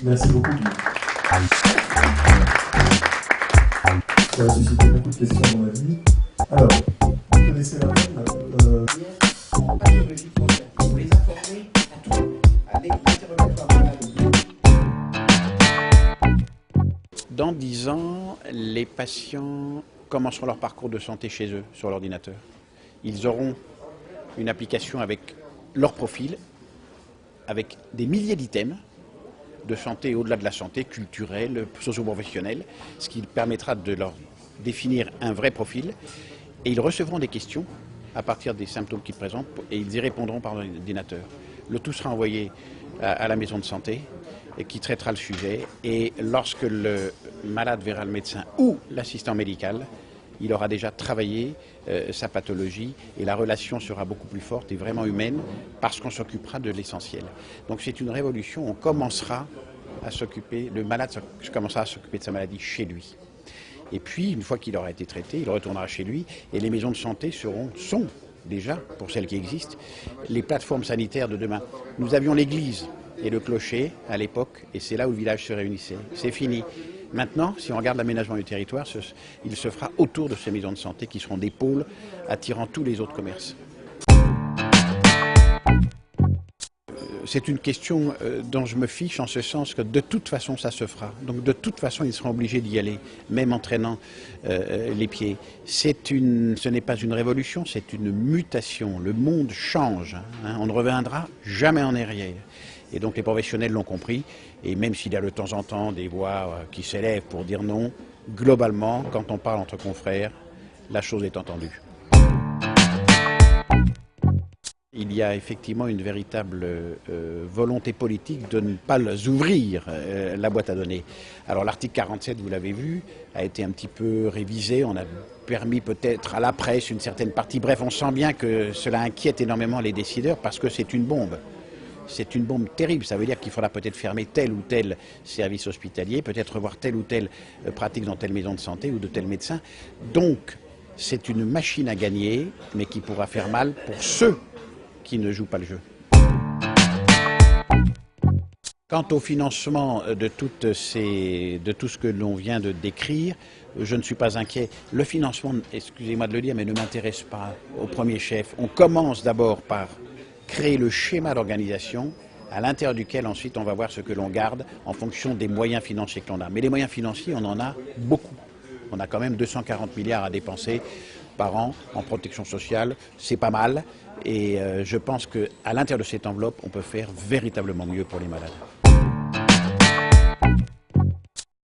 Merci beaucoup. Ça a suscité beaucoup de questions à mon avis. Alors, vous connaissez la règle Pas de logique foncière. Vous les informez à tout, à l'interrogatoire malade. Dans 10 ans, les patients commenceront leur parcours de santé chez eux, sur l'ordinateur. Ils auront une application avec leur profil, avec des milliers d'items de santé au-delà de la santé, culturelle, socio-professionnelle, ce qui permettra de leur définir un vrai profil. Et ils recevront des questions à partir des symptômes qu'ils présentent et ils y répondront par l'ordinateur. Le tout sera envoyé à la maison de santé et qui traitera le sujet. Et lorsque le malade verra le médecin ou l'assistant médical, il aura déjà travaillé sa pathologie et la relation sera beaucoup plus forte et vraiment humaine parce qu'on s'occupera de l'essentiel. Donc c'est une révolution, on commencera à s'occuper, le malade commencera à s'occuper de sa maladie chez lui. Et puis, une fois qu'il aura été traité, il retournera chez lui et les maisons de santé sont déjà, pour celles qui existent, les plateformes sanitaires de demain. Nous avions l'église et le clocher à l'époque et c'est là où le village se réunissait. C'est fini. Maintenant, si on regarde l'aménagement du territoire, il se fera autour de ces maisons de santé qui seront des pôles attirant tous les autres commerces. C'est une question dont je me fiche en ce sens que de toute façon ça se fera. Donc de toute façon ils seront obligés d'y aller, même en traînant les pieds. Ce n'est pas une révolution, c'est une mutation. Le monde change, hein. On ne reviendra jamais en arrière. Et donc les professionnels l'ont compris, et même s'il y a de temps en temps des voix qui s'élèvent pour dire non, globalement, quand on parle entre confrères, la chose est entendue. Il y a effectivement une véritable volonté politique de ne pas ouvrir la boîte à données. Alors l'article 47, vous l'avez vu, a été un petit peu révisé, on a permis peut-être à la presse une certaine partie, bref, on sent bien que cela inquiète énormément les décideurs parce que c'est une bombe. C'est une bombe terrible, ça veut dire qu'il faudra peut-être fermer tel ou tel service hospitalier, peut-être revoir telle ou telle pratique dans telle maison de santé ou de tel médecin. Donc, c'est une machine à gagner, mais qui pourra faire mal pour ceux qui ne jouent pas le jeu. Quant au financement de tout ce que l'on vient de décrire, je ne suis pas inquiet. Le financement, excusez-moi de le dire, mais ne m'intéresse pas au premier chef. On commence d'abord par créer le schéma d'organisation à l'intérieur duquel ensuite on va voir ce que l'on garde en fonction des moyens financiers que l'on a. Mais les moyens financiers, on en a beaucoup. On a quand même 240 milliards à dépenser par an en protection sociale, c'est pas mal. Et je pense qu'à l'intérieur de cette enveloppe, on peut faire véritablement mieux pour les malades.